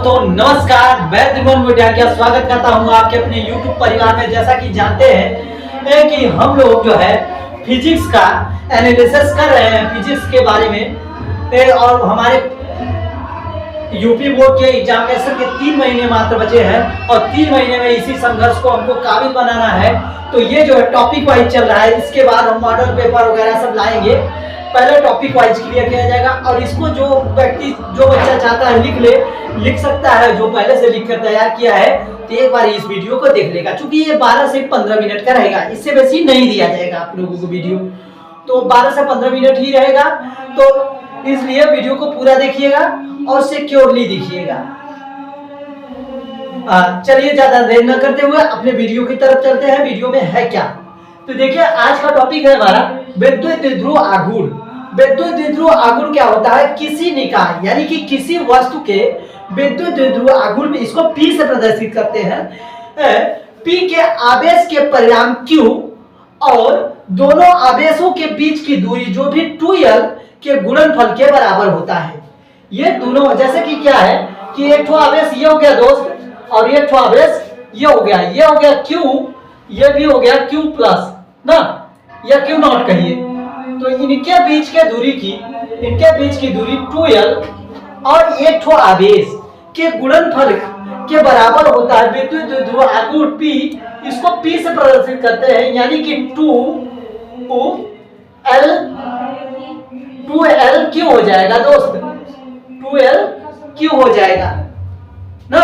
दोस्तों नमस्कार, मैं त्रिभुवन मोटिया स्वागत करता हूं आपके अपने YouTube परिवार में। जैसा कि जानते हैं कि हम लोग जो है फिजिक्स का एनालिसिस कर रहे हैं, फिजिक्स के बारे में। और हमारे यूपी बोर्ड के एग्जामिनेशन के 3 महीने मात्र बचे हैं और 3 महीने में इसी संघर्ष को हमको काबिल बनाना है। तो ये जो है टॉपिक वाइज चल रहा है, इसके बाद हम मॉडल पेपर वगैरह सब लाएंगे। पहले टॉपिक वाइज क्लियर किया जाएगा और इसको जो बच्चा चाहता है लिख सकता है, जो पहले से लिख कर तैयार किया है। तो एक बार इस वीडियो को देख लेगा, क्योंकि ये 12 से 15 मिनट का रहेगा, इससे बेसी नहीं दिया जाएगा आप लोगों को वीडियो। तो 12 से 15 मिनट ही रहेगा, तो इसलिए वीडियो को पूरा देखिएगा और सिक्योरली देखिएगा। चलिए ज्यादा देर न करते हुए अपने वीडियो की तरफ चलते हैं। वीडियो में है क्या, तो देखिए आज का टॉपिक है हमारा विद्युत द्विध्रुव आघूर्ण। विद्युत द्विध्रुव आघूर्ण क्या होता है? किसी निकाय यानी कि किसी वस्तु के विद्युत द्विध्रुव आघूर्ण में, इसको P से प्रदर्शित करते हैं। P के आवेश के परिमाण Q और दोनों आवेशों के बीच की दूरी जो भी 2L के गुणनफल के बराबर होता है। ये दोनों, जैसे कि क्या है कि एक आवेश ये हो गया दोस्त, और एक आवेश ये हो गया Q, ये भी हो गया Q प्लस ना, या Q नॉट कहिए। तो इनके बीच की दूरी 2L और एक ठो आवेश के गुणनफल के बराबर होता है। विद्युत द्विध्रुव आघूर्ण P, इसको P से प्रदर्शित करते हैं, यानी कि 2L Q हो जाएगा दोस्त, 2L Q हो जाएगा ना।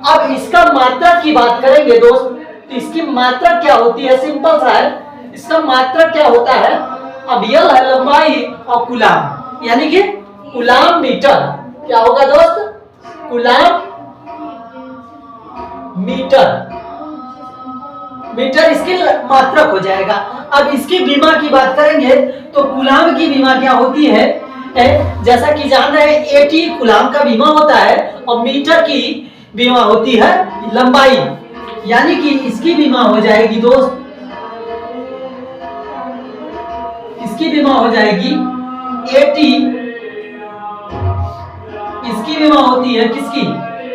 अब इसका मात्रा की बात करेंगे दोस्त, तो इसकी मात्रा क्या होती है? सिंपल सा है, इसका मात्रा क्या होता है? अब L है लंबाई और कूलाम, यानी कि कूलाम मीटर। क्या होगा दोस्त? कूलाम मीटर इसकी मात्रक हो जाएगा। अब इसकी विमा की बात करेंगे तो कूलाम की विमा क्या होती है? जैसा कि जान रहे हैं 80 कूलाम का विमा होता है और मीटर की विमा होती है लंबाई, यानी कि इसकी विमा हो जाएगी दोस्त, इसकी विमा हो जाएगी 80। इसकी विमा होती है किसकी?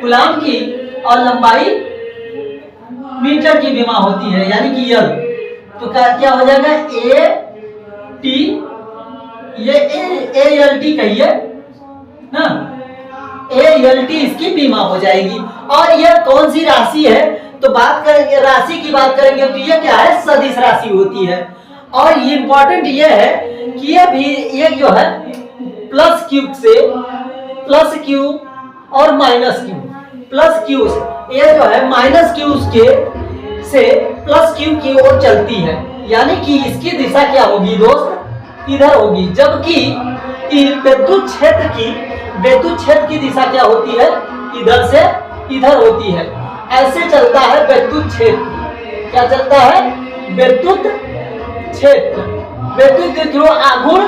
कूलाम की, और लंबाई मीटर की विमा होती है, यानी कि L। तो क्या हो जाएगा? AT, ये ALT कहिए ना, ALT इसकी बीमा हो जाएगी। और यह कौन सी राशि है? तो बात करेंगे, राशि की बात करेंगे तो ये क्या है? सदिश राशि होती है। और ये इंपॉर्टेंट ये है कि ये जो है प्लस Q और माइनस Q, प्लस Q ये जो है माइनस Q से प्लस Q की ओर चलती है, यानी कि इसकी दिशा क्या होगी दोस्त? इधर होगी। जबकि विद्युत क्षेत्र की दिशा क्या होती है? इधर से इधर होती है। ऐसे चलता है विद्युत क्षेत्र। क्या चलता है? विद्युत क्षेत्र। विद्युत द्विध्रुव आघूर्ण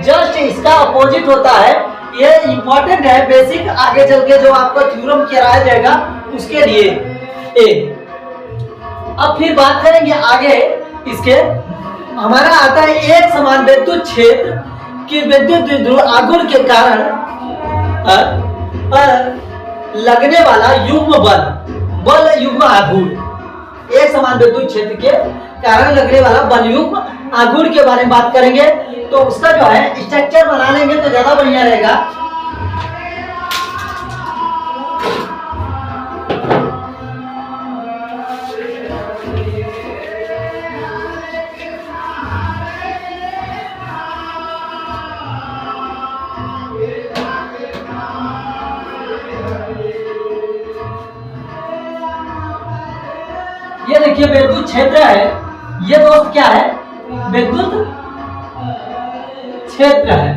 जस्ट इसका अपोजिट होता है। ये इंपॉर्टेंट है, बेसिक आगे चल के जो आपका थ्योरम कराया जाएगा उसके लिए। अब फिर बात करेंगे आगे इसके, हमारा आता है एक समान विद्युत क्षेत्र की विद्युत द्विध्रुव आघूर्ण के कारण लगने वाला युग्म बल युग्म आघूर्ण। एक समान विद्युत क्षेत्र के कारण लगने वाला बल युग्म आघूर्ण के बारे में बात करेंगे। तो उसका जो है स्ट्रक्चर बना लेंगे तो ज्यादा बढ़िया रहेगा। ये देखिए विद्युत क्षेत्र है, ये दोस्त क्या है? विद्युत क्षेत्र है,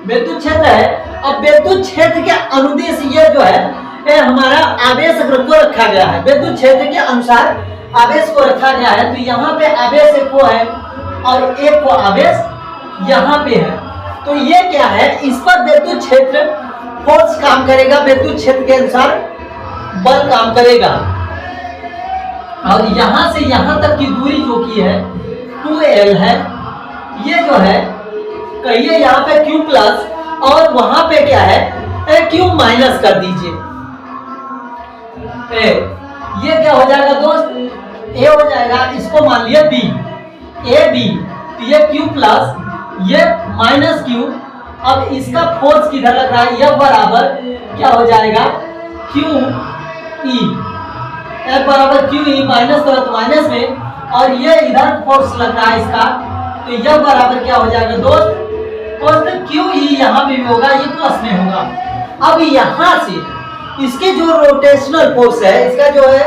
विद्युत क्षेत्र है। अब विद्युत क्षेत्र के अनुदेश ये जो है हमारा आवेश को रखा गया है, विद्युत क्षेत्र के अनुसार आवेश को रखा गया है। तो यहाँ पे आवेश एक को है और एक को आवेश यहाँ पे है। तो ये क्या है? इस पर विद्युत क्षेत्र फोर्स काम करेगा, विद्युत क्षेत्र के अनुसार बल काम करेगा। और यहां से यहां तक की दूरी जो की है 2L है। ये जो है कहिए यहाँ पे Q प्लस और वहां पे क्या है ए क्यूब माइनस कर दीजिए ए, ये क्या हो जाएगा दोस्त, ए हो जाएगा, इसको मान लिया बी, ए बी, तो ये क्यू प्लस ये माइनस क्यू। अब इसका फोर्स किधर लग रहा है, यह बराबर क्या हो जाएगा क्यू ई, एफ बराबर क्यू ई, माइनस करो तो माइनस में, और ये इधर फोर्स लग रहा है इसका, तो यह बराबर क्या हो जाएगा दोस्त क्यू ई, यहाँ पे भी होगा, ये प्लस में होगा। अब यहाँ से इसके जो रोटेशनल फोर्स है, इसका जो है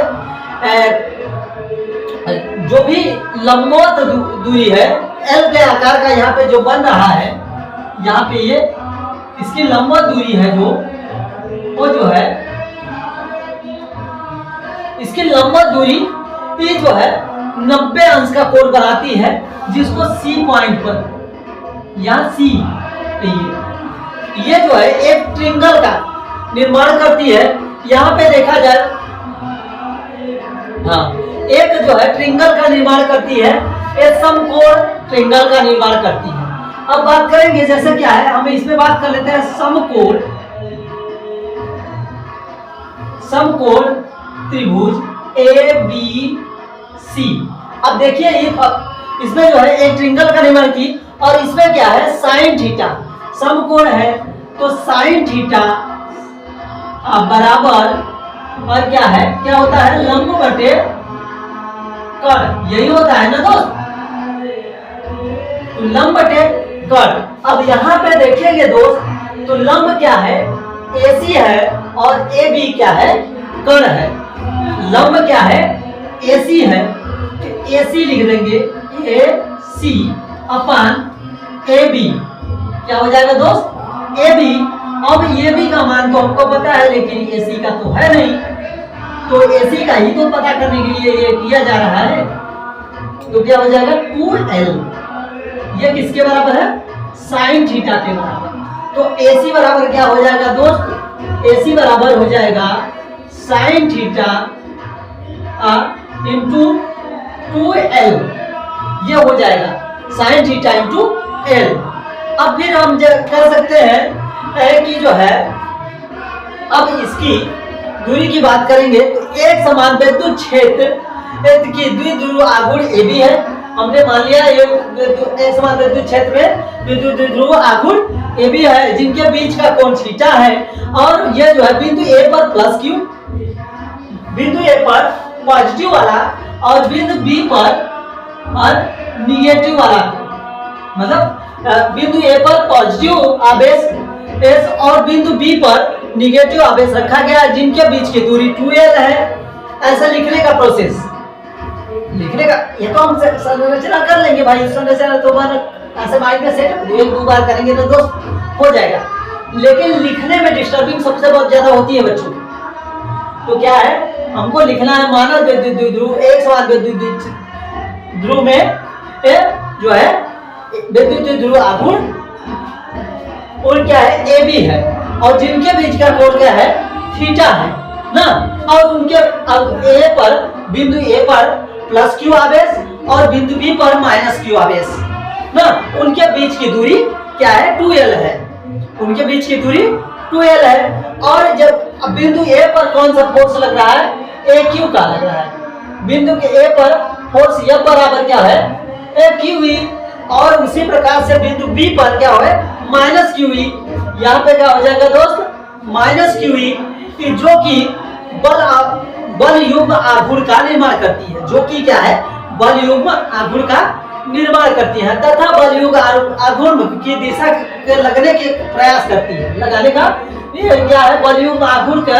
जो भी लंबवत दूरी है एल के आकार का यहाँ पे जो बन रहा है, यहाँ पे ये इसकी लंबवत दूरी है जो वो जो है इसकी लंबवत दूरी ये जो है 90 अंश का कोण बनाती है, जिसको सी पॉइंट पर यहाँ सी ये जो है एक ट्रिंगल का निर्माण करती है। यहाँ पे देखा जाए हाँ, एक जो है ट्रिंगल का निर्माण करती है, एक समकोण ट्रिंगल का निर्माण करती है। अब बात करेंगे जैसे क्या है, हम इसमें बात कर लेते हैं समकोण त्रिभुज ए बी सी। अब देखिए इसमें जो है एक ट्रिंगल का निर्माण की, और इसमें क्या है साइन थीटा, समकोण है तो साइन थीटा बराबर और क्या है, क्या होता है लंब बटे कर्ण, यही होता है ना दोस्त, तो लंब बटे कर्ण। अब यहाँ पे देखेंगे दोस्त, तो लंब क्या है AC है और AB क्या है कर्ण है। लंब क्या है AC है, तो AC लिख देंगे AC अपन AB, क्या हो जाएगा दोस्त AB। अब AB का मान तो हमको पता है, लेकिन AC का तो है नहीं, तो AC का ही तो पता करने के लिए ये किया जा रहा है, तो क्या हो जाएगा 2L, ये किसके बराबर है साइन थीटा के बराबर। तो AC बराबर क्या हो जाएगा दोस्त, AC बराबर हो जाएगा साइन थीटा इंटू 2L, ये हो जाएगा साइन थीटा इंटू L। अब फिर हम कर सकते हैं कि जो है अब इसकी दूरी की बात करेंगे, तो एक समान विद्युत क्षेत्र की द्विध्रुव आघूर्ण AB है। हमने मान लिया ये एक समान विद्युत क्षेत्र में द्विध्रुव आघूर्ण AB है, जिनके बीच का कोण थीटा है, और ये जो है बिंदु A पर प्लस Q, बिंदु A पर पॉजिटिव वाला और बिंदु B पर और निगेटिव वाला, मतलब बिंदु A पर पॉजिटिव आवेश S और बिंदु B पर निगेटिव आवेश रखा गया, जिनके बीच की दूरी 2L है। ऐसा लिखने का प्रोसेस, लिखने का ये तो हम संरचना कर लेंगे भाई, संरचना तो बार ऐसे माइंड में सेट एक दो बार करेंगे तो दोस्त हो जाएगा, लेकिन लिखने में डिस्टर्बिंग सबसे बहुत ज्यादा होती है बच्चों। तो क्या है, हमको लिखना है मानव विद्युत द्विध्रुव एक समान विद्युत ध्रुव में जो है विद्युत द्विध्रुव आघूर्ण और क्या है AB है, और जिनके बीच का कोण क्या है थीटा है ना, और उनके A पर बिंदु A पर प्लस Q आवेश और बिंदु B पर माइनस Q आवेश ना, उनके बीच की दूरी क्या है 2L है, उनके बीच की दूरी 2L है। और जब बिंदु A पर कौन सा फोर्स लग रहा है, AQ का लग रहा है, बिंदु के A पर फोर्स F बराबर क्या है AQE, और उसी प्रकार से बिंदु B पर क्या है माइनस QE। यहाँ पे क्या हो जाएगा दोस्त माइनस QE, जो कि बल युग्म आघूर्ण का निर्माण करती है, जो कि क्या है बल युग्म आघूर्ण का निर्माण करती है, तथा बल युग्म आघूर्ण की दिशा के लगने के प्रयास करती है, लगाने का ये क्या है बल युग्म आघूर्ण का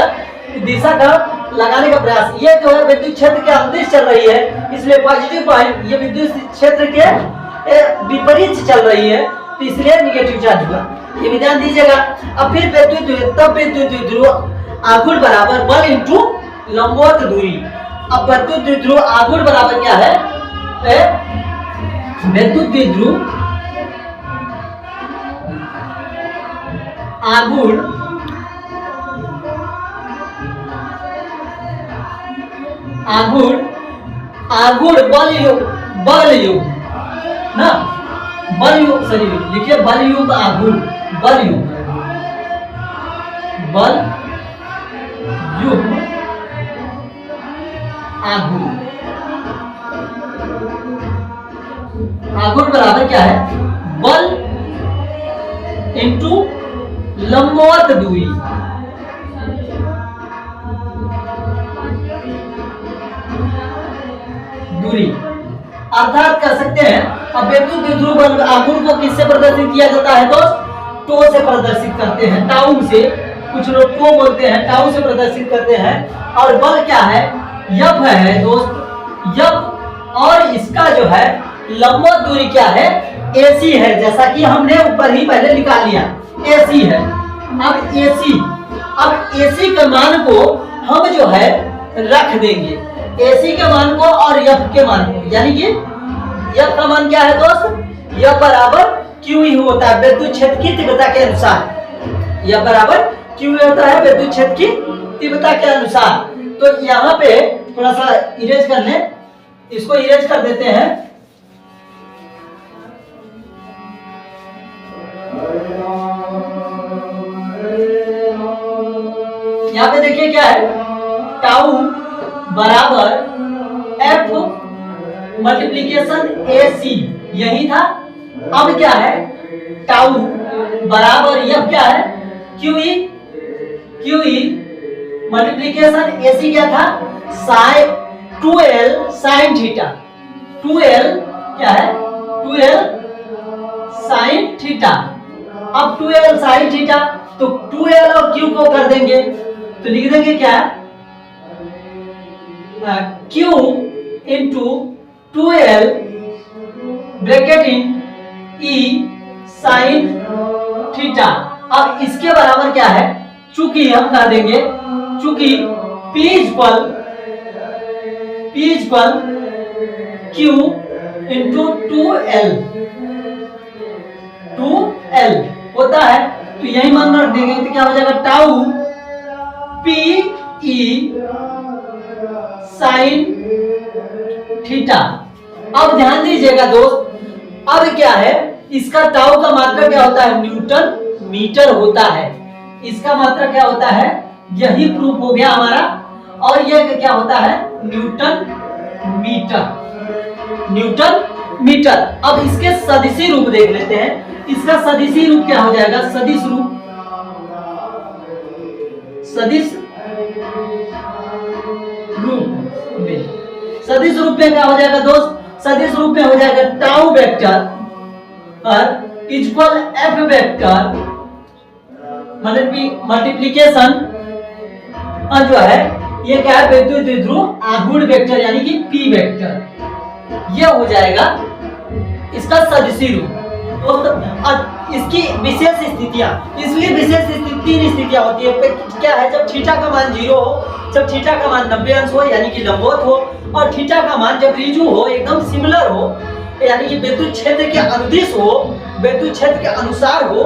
दिशा का लगाने का प्रयास। ये जो है विद्युत क्षेत्र के अंतरिक्ष चल रही है, इसलिए पॉजिटिव पॉइंट ये विद्युत क्षेत्र के विपरीत चल रही है, तो इसलिए निगेटिव चार्ज हुआ, ये भी ध्यान दीजिएगा। अब फिर विद्युत द्विध्रुव आघूर्ण बराबर बल इंटू लंबवत दूरी। अब विद्युत द्विध्रुव आघूर्ण बराबर क्या है विद्युत द्विध्रुव आघूर्ण बल युग्म ना, बल युग्म सॉरी लिखिए बल युग्म आघूर्ण, बल युग्म आघूर्ण। आघूर्ण बराबर क्या है? बल इंटू लंबवत दूरी। अर्थात कह सकते हैं अब विद्युत द्विध्रुव बल आघूर्ण को किससे प्रदर्शित किया जाता है दोस्त? टो से प्रदर्शित करते हैं, टाउ से। कुछ लोग टो बोलते हैं, टाउ से प्रदर्शित करते हैं। और बल क्या है? यफ है दोस्त, यफ। और इसका जो है लंबवत दूरी क्या है? AC है, जैसा कि हमने ऊपर ही पहले निकाल लिया, AC है। अब AC के मान को हम जो है रख देंगे, AC के मान को और F के मान को, यानी कि F का मान क्या है दोस्त? F बराबर Q ही होता है विद्युत क्षेत्र की तीव्रता के अनुसार। F बराबर Q होता है विद्युत क्षेत्र की तीव्रता के अनुसार। तो यहाँ पे थोड़ा सा इरेज कर लें, इसको इरेज कर देते हैं। यहाँ पे देखिए क्या है, टाउ बराबर F मल्टीप्लीकेशन AC, यही था। अब क्या है? टाउ बराबर F क्या है? QE मल्टीप्लीकेशन AC क्या था? 2L sin theta. 2L क्या है? 2L sin theta. अब 2L sin थीटा, तो 2L और Q को कर देंगे, तो लिख देंगे क्या? Q into 2L bracket in E sin theta. अब इसके बराबर क्या है? चूंकि हम कह देंगे, चूंकि P equal Q into 2L होता है, तो यही मान रख देंगे, तो क्या हो जाएगा? Tau PE sin theta. अब ध्यान दीजिएगा दोस्त, अब क्या है? इसका टाउ का मात्रा क्या होता है? न्यूटन मीटर होता है। इसका मात्रा क्या होता है? यही प्रूफ हो गया हमारा। और यह क्या होता है? Newton metre. अब इसके सदिशी रूप देख लेते हैं। इसका सदिशी रूप क्या हो जाएगा? सदिश रूप में क्या हो जाएगा दोस्त? सदिश रूप में हो जाएगा टाउ वेक्टर और इक्वल F वेक्टर मल्टीप्लीकेशन जो है ये क्या है? विद्युत द्विध्रुव आघूर्ण वेक्टर यानी कि P वेक्टर। यह हो जाएगा इसका सदिशी रूप दोस्त। इसकी विशेष स्थितियां, इसलिए विशेष तीन स्थितियां होती है। क्या है? जब थीटा का मान 0 हो, जब थीटा का मान 90 अंश हो यानी कि लंबवत हो, और थीटा का मान जब ऋजु हो, एकदम सिमिलर हो, यानी कि विद्युत क्षेत्र के अनुदिश हो, विद्युत क्षेत्र के अनुसार हो,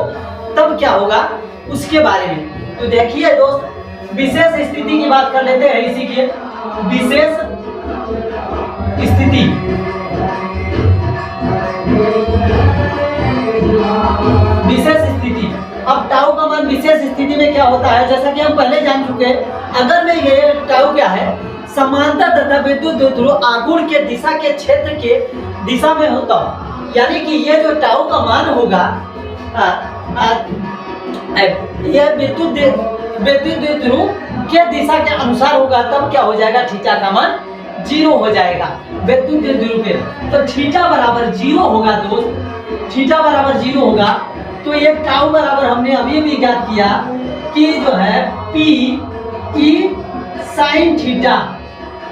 तब क्या होगा उसके बारे में। तो देखिए दोस्त, विशेष स्थिति की बात कर लेते हैं। इसी के विशेष स्थिति। अब टाउ का मान विशेष स्थिति में क्या होता है? जैसा कि हम पहले जान चुके हैं, अगर मैं ये टाउ क्या है? समांतर तथा विद्युत द्विध्रुव आघूर्ण के दिशा के क्षेत्र के दिशा में होता हूं, यानी कि ये जो टाउ का मान होगा यह विद्युत द्विध्रुव के दिशा के अनुसार होगा, तब क्या हो जाएगा? थीटा का मान 0 हो जाएगा विद्युत द्विध्रुव के। तो थीटा बराबर 0 होगा दोस्त, थीटा बराबर 0 होगा। तो ये टाउ बराबर हमने अभी भी ज्ञात किया कि जो है PE sin थीटा।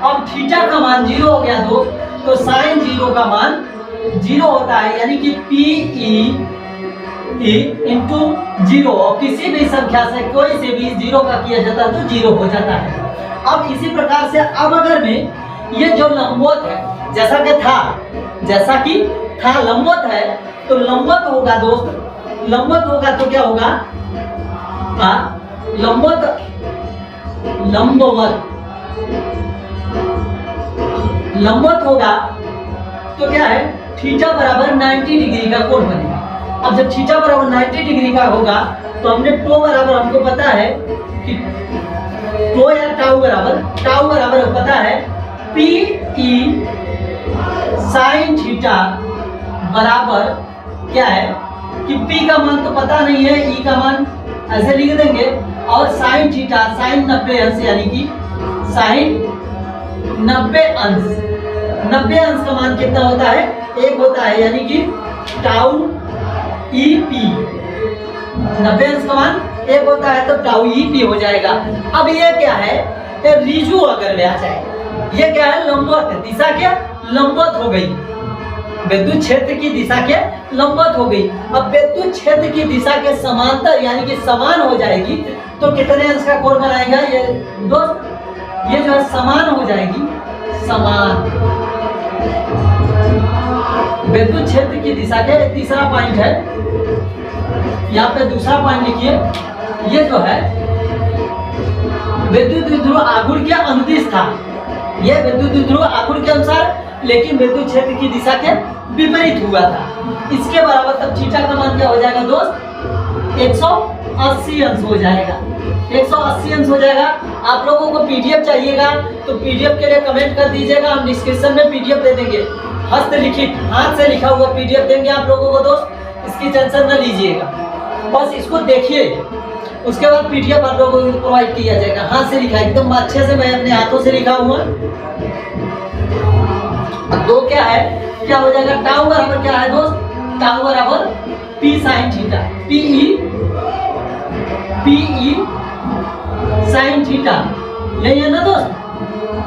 अब थीटा का मान 0 हो गया दोस्त, तो sin 0 का मान 0 होता है, यानी कि PE इंटू 0। और किसी भी संख्या से कोई से भी 0 का किया जाता है तो 0 हो जाता है। अब इसी प्रकार से अब अगर में ये जो लंबवत है, जैसा कि था लंबवत है, तो लंबवत होगा दोस्त, लंबवत होगा तो क्या होगा? लंबवत होगा तो क्या है? थीटा बराबर 90 डिग्री का कोण बनेगा। अब जब थीटा बराबर 90 डिग्री का होगा तो हमने टो बराबर हमको पता है कि टो या टाउ बराबर पता है पी ई साइन थीटा बराबर क्या है कि p का मान तो पता नहीं है, e का मान ऐसे लिख देंगे और साइन थीटा साइन 90 अंश यानी कि साइन 90 अंश का मान कितना होता है? 1 होता है, यानी कि टाउ ई पी 90 अंश का मान 1 होता है तो टाउ ई पी हो जाएगा। अब ये क्या है? ये रिजु अगर में आ जाए, ये क्या है? लंबवत, दिशा क्या लंबवत हो गई, विद्युत क्षेत्र की दिशा के लंबवत हो गई। अब विद्युत क्षेत्र की दिशा के समांतर यानी कि समान हो जाएगी तो कितने अंश का कोण बनाएगा ये दोस्त? ये जो है समान हो जाएगी, समान विद्युत क्षेत्र की दिशा के। तीसरा पॉइंट है, यहाँ पे दूसरा पॉइंट लिखिए, ये जो है विद्युत ध्रुव आघूर्ण के अनुदिश था, ये विद्युत ध्रुव आघूर्ण के अनुसार, लेकिन विद्युत क्षेत्र की दिशा के विपरीत हुआ था। इसके बराबर तब थीटा का मान क्या हो जाएगा दोस्त? 180 अंश हो जाएगा, 180 अंश हो जाएगा। आप लोगों को पीडीएफ चाहिएगा तो पीडीएफ के लिए कमेंट कर दीजिएगा, हम डिस्क्रिप्शन में पीडीएफ दे देंगे, हस्तलिखित हाथ से लिखा हुआ पीडीएफ देंगे आप लोगों को दोस्त, इसकी टेंशन न लीजिएगा, बस इसको देखिए, उसके बाद पीडीएफ आप लोगों को प्रोवाइड किया जाएगा। हाथ से लिखा एकदम अच्छे से, मैं अपने हाथों से लिखा हुआ। दो क्या है, क्या हो जाएगा? टाउ बराबर क्या है दोस्त? टाउ बराबर P sine theta, P E sine theta, यही है ना दोस्त?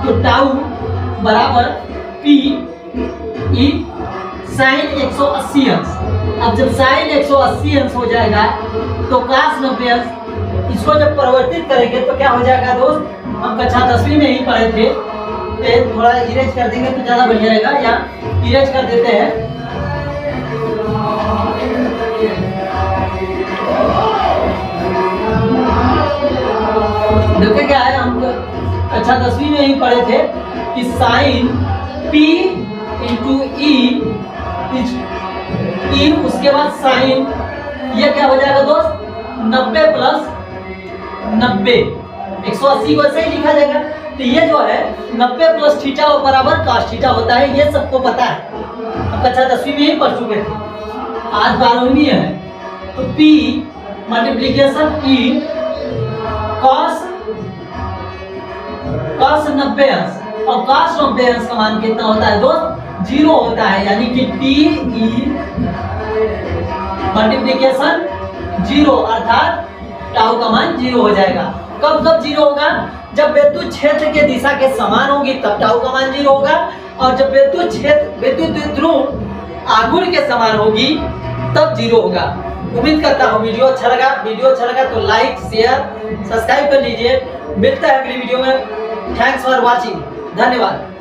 तो टाउ बराबर पी ई साइन 180 अंश। अब जब साइन 180 अंश हो जाएगा तो कास 90 अंश, इसको जब परिवर्तित करेंगे तो क्या हो जाएगा दोस्त? हम कक्षा 10वीं में ही पढ़े थे, थोड़ा इरेज कर देंगे तो ज्यादा बढ़िया रहेगा, या इरेज कर देते हैं। देखिए क्या है, हम कक्षा 10वीं में ही पढ़े थे कि साइन P इंटू ई, उसके बाद साइन, ये क्या हो जाएगा दोस्त? 90 प्लस 90, 180 को ऐसे ही लिखा जाएगा। तो ये जो है 90 प्लस थीटा बराबर कास थीटा होता है, ये सबको पता है, अब कक्षा 10वीं में ही पढ़ चुके थे, आज 12वीं है। तो P मल्टीप्लीकेशन ई cos 90 अंश, और cos 90 अंश का मान कितना होता है दोस्त? 0 होता है, यानी कि P ई मल्टीप्लीकेशन 0, अर्थात टाउ का मान 0 हो जाएगा। कब 0 होगा? जब विद्युत क्षेत्र के दिशा के समान होगी तब टाउ का मान 0 होगा, और जब विद्युत ध्रुव आघूर्ण के समान होगी तब 0 होगा। उम्मीद करता हूँ वीडियो अच्छा लगा तो लाइक शेयर सब्सक्राइब कर लीजिए। मिलता है अगली वीडियो में। थैंक्स फॉर वॉचिंग, धन्यवाद।